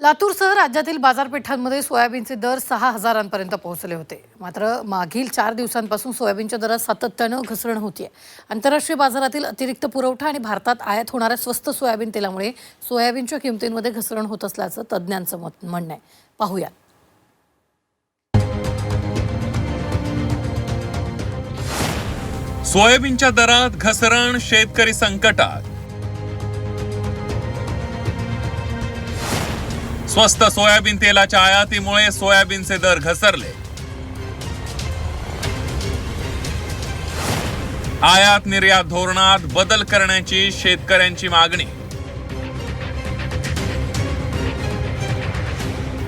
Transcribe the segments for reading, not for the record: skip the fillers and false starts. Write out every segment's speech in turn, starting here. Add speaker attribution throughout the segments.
Speaker 1: लातूरसह राज्यातील बाजारपेठांमध्ये सोयाबीनचे दर 6,000 पोहोचले होते. मात्र मागील 4 दिवसांपासून सोयाबीनच्या दरात सातत्यानं घसरण होतीये. आंतरराष्ट्रीय बाजारातील अतिरिक्त पुरवठा आणि भारतात आयात होणाऱ्या स्वस्त सोयाबीन तेलामुळे सोयाबीनच्या किमतींमध्ये घसरण होत असल्याचं तज्ज्ञांचं म्हणणं आहे. पाहूया.
Speaker 2: सोयाबीनच्या दरात घसरण, शेतकरी संकटात. स्वस्त सोयाबीन तेलाच्या आयातीमुळे सोयाबीनचे दर घसरले. आयात निर्यात धोरणात बदल करण्याची शेतकऱ्यांची मागणी.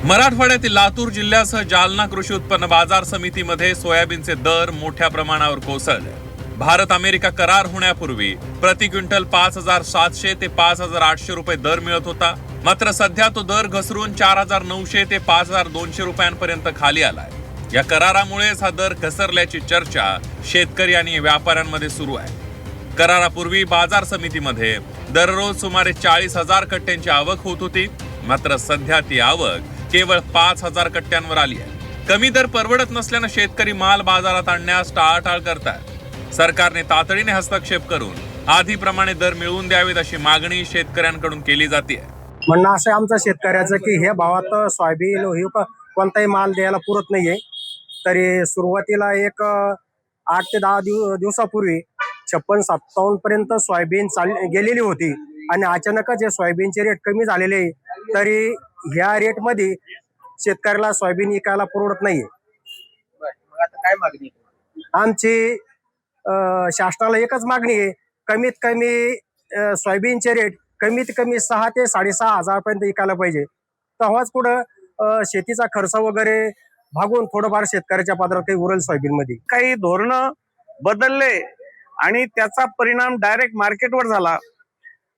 Speaker 2: मराठवाड्यातील लातूर जिल्ह्यासह जालना कृषी उत्पन्न बाजार समितीमध्ये सोयाबीनचे दर मोठ्या प्रमाणावर कोसळले. भारत अमेरिका करार होण्यापूर्वी प्रति क्विंटल 5,700 ते 5,800 रुपये दर मिळत होता. मात्र सध्या तो दर घसरून 4,900 ते 5,200 रुपयांपर्यंत खाली आलाय. या करारामुळेच हा दर घसरल्याची चर्चा शेतकरी आणि व्यापाऱ्यांमध्ये सुरू आहे. करारापूर्वी बाजार समितीमध्ये दररोज सुमारे 40,000 कट्ट्यांची आवक होत होती. मात्र सध्या ती आवक केवळ 5,000 कट्ट्यांवर आली आहे. कमी दर परवडत नसल्यानं शेतकरी माल बाजारात आणण्यास टाळाटाळ करतात. सरकारने तातडीने हस्तक्षेप करून आधीप्रमाणे दर मिळवून द्यावेत अशी मागणी शेतकऱ्यांकडून केली जाते.
Speaker 3: म्हणणं असं आमचं शेतकऱ्याचं की हे भावात सोयाबीन कोणताही माल द्यायला पुरत नाहीये. तरी सुरुवातीला एक 8 ते 10 दिवसापूर्वी 56-57 पर्यंत सोयाबीन गेलेली होती आणि अचानकच हे सोयाबीनचे रेट कमी झालेले. तरी ह्या रेटमध्ये शेतकऱ्याला सोयाबीन विकायला परवडत नाहीये.
Speaker 4: काय मागणी
Speaker 3: आमची शासनाला एकच मागणी आहे, कमीत कमी सोयाबीनचे रेट कमीत कमी 6 ते 6,500 पर्यंत विकायला पाहिजे. तेव्हाच पुढं शेतीचा खर्च वगैरे भागून थोडंफार शेतकऱ्याच्या पदरात काही उरेल सोयाबीन मध्ये.
Speaker 4: काही धोरणं बदलले आणि त्याचा परिणाम डायरेक्ट मार्केटवर झाला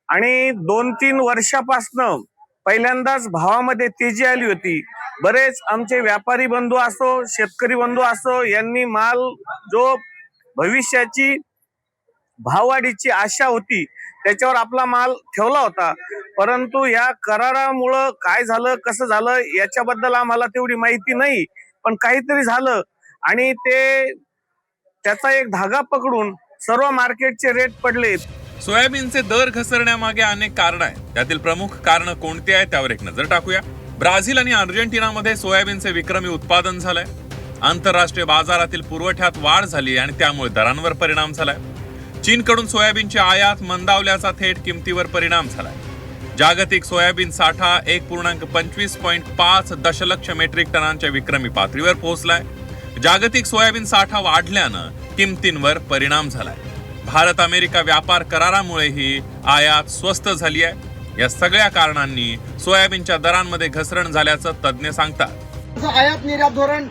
Speaker 4: आणि 2-3 वर्षापासनं पहिल्यांदाच भावामध्ये तेजी आली होती. बरेच आमचे व्यापारी बंधू असो, शेतकरी बंधू असो, यांनी माल जो भविष्याची भाववाढीची आशा होती त्याच्यावर आपला माल ठेवला होता. परंतु या करारामुळं काय झालं, कसं झालं याच्याबद्दल आम्हाला तेवढी माहिती नाही. पण काहीतरी झालं आणि त्याचा एक धागा पकडून सर्व मार्केटचे रेट पडले.
Speaker 2: सोयाबीनचे दर घसरण्यामागे अनेक कारण आहेत. त्यातील प्रमुख कारण कोणते आहेत त्यावर एक नजर टाकूया. ब्राझील आणि अर्जेंटिनामध्ये सोयाबीनचे विक्रमी उत्पादन झालंय. आंतरराष्ट्रीय बाजारातील पुरवठ्यात वाढ झाली आणि त्यामुळे दरांवर परिणाम झालाय. चीनकडून सोयाबीनची आयात मंदावल्याचा थेट किमतीवर परिणाम झालाय. जागतिक सोयाबीन साठा 1.25.5 दशलक्ष मेट्रिक टनांच्या विक्रमी पातळीवर पोहोचलाय. जागतिक सोयाबीन साठा वाढल्यानं किमतींवर परिणाम झालाय. भारत अमेरिका व्यापार करारामुळेही आयात स्वस्त झाली आहे. या सगळ्या कारणांनी सोयाबीनच्या दरांमध्ये घसरण झाल्याचं तज्ज्ञ सांगतात.
Speaker 5: आयात निर्यात धोरण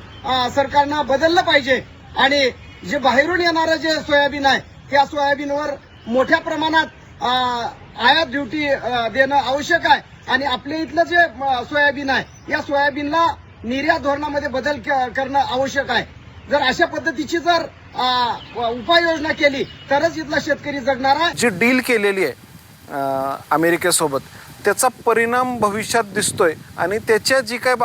Speaker 5: सरकारनं बदललं पाहिजे आणि जे बाहेरून येणारं जे सोयाबीन आहे त्या सोयाबीनवर मोठ्या प्रमाणात आयात ड्युटी देणं आवश्यक आहे आणि आपल्या इथलं जे सोयाबीन आहे या सोयाबीनला निर्यात धोरणामध्ये बदल करणं आवश्यक आहे. जर अशा पद्धतीची जर उपाययोजना केली तरच इथला शेतकरी जगणार आहे.
Speaker 6: जी डील केलेली आहे अमेरिकेसोबत त्याचा परिणाम भविष्यात दिसतोय आणि त्याच्या जी काही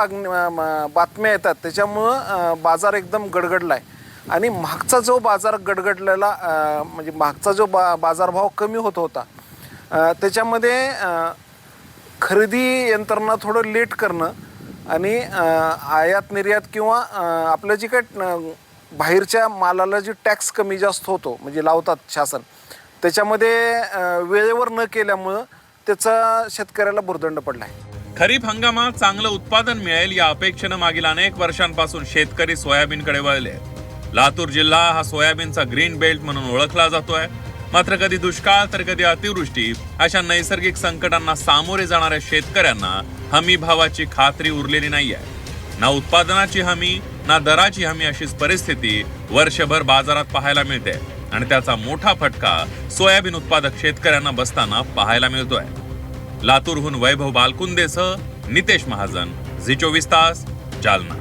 Speaker 6: बातम्या येतात त्याच्यामुळं बाजार एकदम गडगडलाय आणि मागचा जो बाजार गडगडलेला म्हणजे मागचा जो बाजारभाव कमी होत होता त्याच्यामध्ये खरेदी यंत्रणा थोडं लेट करणं आणि आयात निर्यात किंवा आपलं जी काही बाहेरच्या मालाला जी टॅक्स कमी जास्त होतो म्हणजे लावतात शासन त्याच्यामध्ये वेळेवर न केल्यामुळं त्याचा शेतकऱ्याला भुर्दंड पडलाय.
Speaker 2: खरीप हंगामात चांगलं उत्पादन मिळेल या अपेक्षेनं मागील अनेक वर्षांपासून शेतकरी सोयाबीनकडे वळले. लातूर जिल्हा हा सोयाबीनचा ग्रीन बेल्ट म्हणून ओळखला जातोय. मात्र कधी दुष्काळ तर कधी अतिवृष्टी अशा नैसर्गिक संकटांना सामोरे जाणाऱ्या शेतकऱ्यांना हमी भावाची खात्री उरलेली नाहीये. ना उत्पादनाची हमी ना दराची हमी अशीच परिस्थिती वर्षभर बाजारात पाहायला मिळते आणि त्याचा मोठा फटका सोयाबीन उत्पादक शेतकऱ्यांना बसताना पाहायला मिळतोय. लातूरहून वैभव बालकुंदेसह नितेश महाजन, झी 24 तास, जालना.